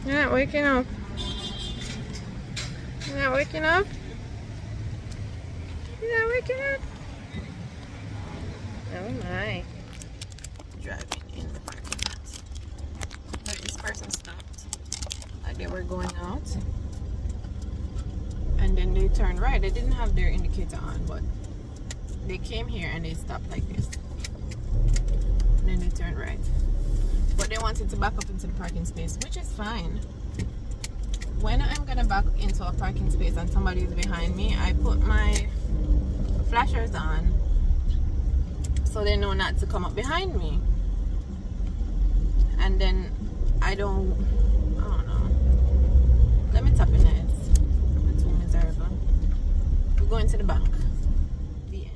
You're not waking up. You're not waking up. You're not waking up. Oh my. Driving in the parking lot. But this person stopped. Like they were going out. And then they turned right. They didn't have their indicator on, but they came here and they stopped like this. And then they turned right. But they wanted to back up into the parking space, which is fine. When I'm gonna back into a parking space and somebody is behind me, I put my flashers on so they know not to come up behind me. And then I don't know. Let me tap in this. I'm too miserable. We're going to the bank. The end.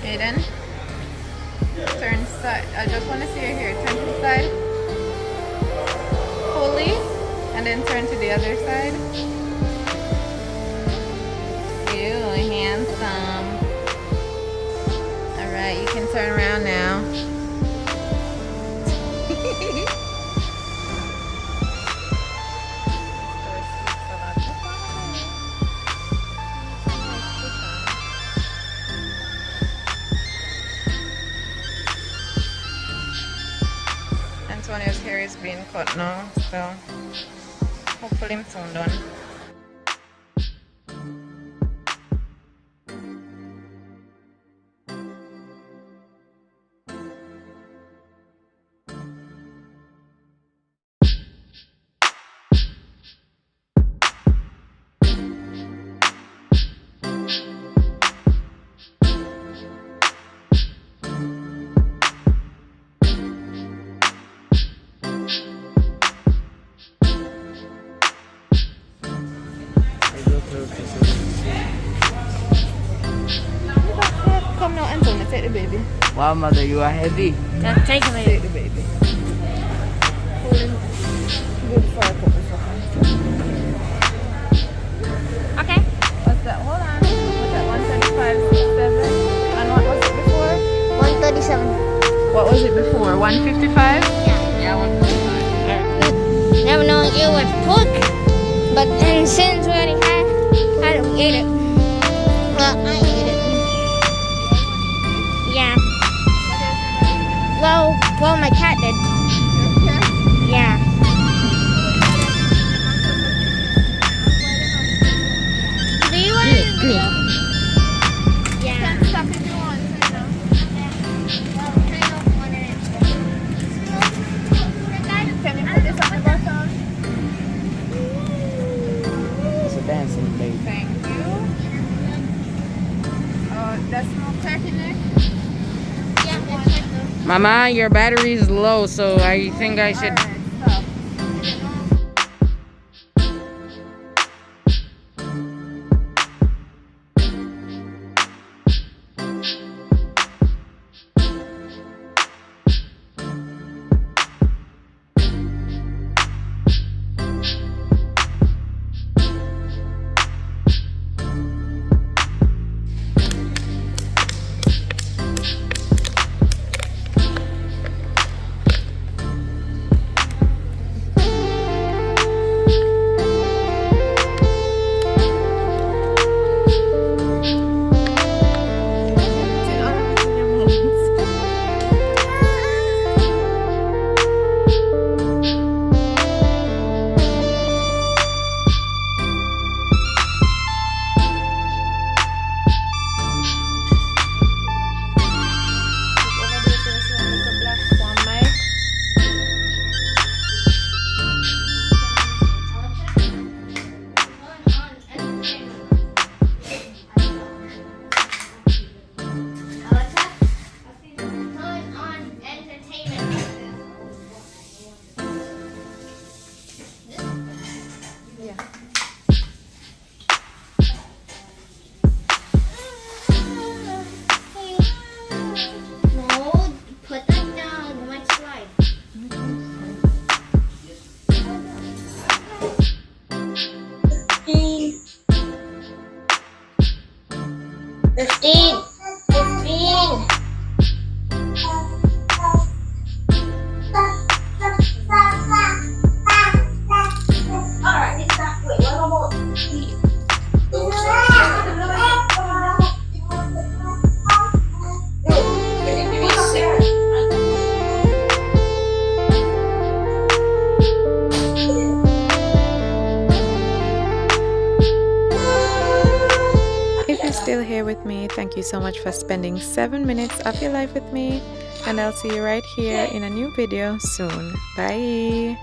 Aiden, turn side. I just want to see you here. Turn to the side. Fully. And then turn to the other side. Ew, handsome. Alright, you can turn around now. Antonio's hair is being cut now, so hopefully I'm soon done. Come now, Antonio, take the baby. Wow, mother, you are heavy. Take the baby. Take the baby. Hold him good for a couple seconds. Okay. What's that? Hold on. What's that? 135.67. And what was it before? 137. What was it before? 155? Yeah. 145. Never known it was pork, but and since we already had it, we ate it. Well, I ate it. Yeah. Well, my cat did. Yeah. Do you want to do? Yeah. Stop if you want, Can you put this on the bottom? It's a dancing baby. Thank you. Oh, that's no turkey neck? Mama, your battery is low, so I think I should... Alright, stop. If you're still here with me, thank you so much for spending 7 minutes of your life with me, and I'll see you right here in a new video soon. Bye.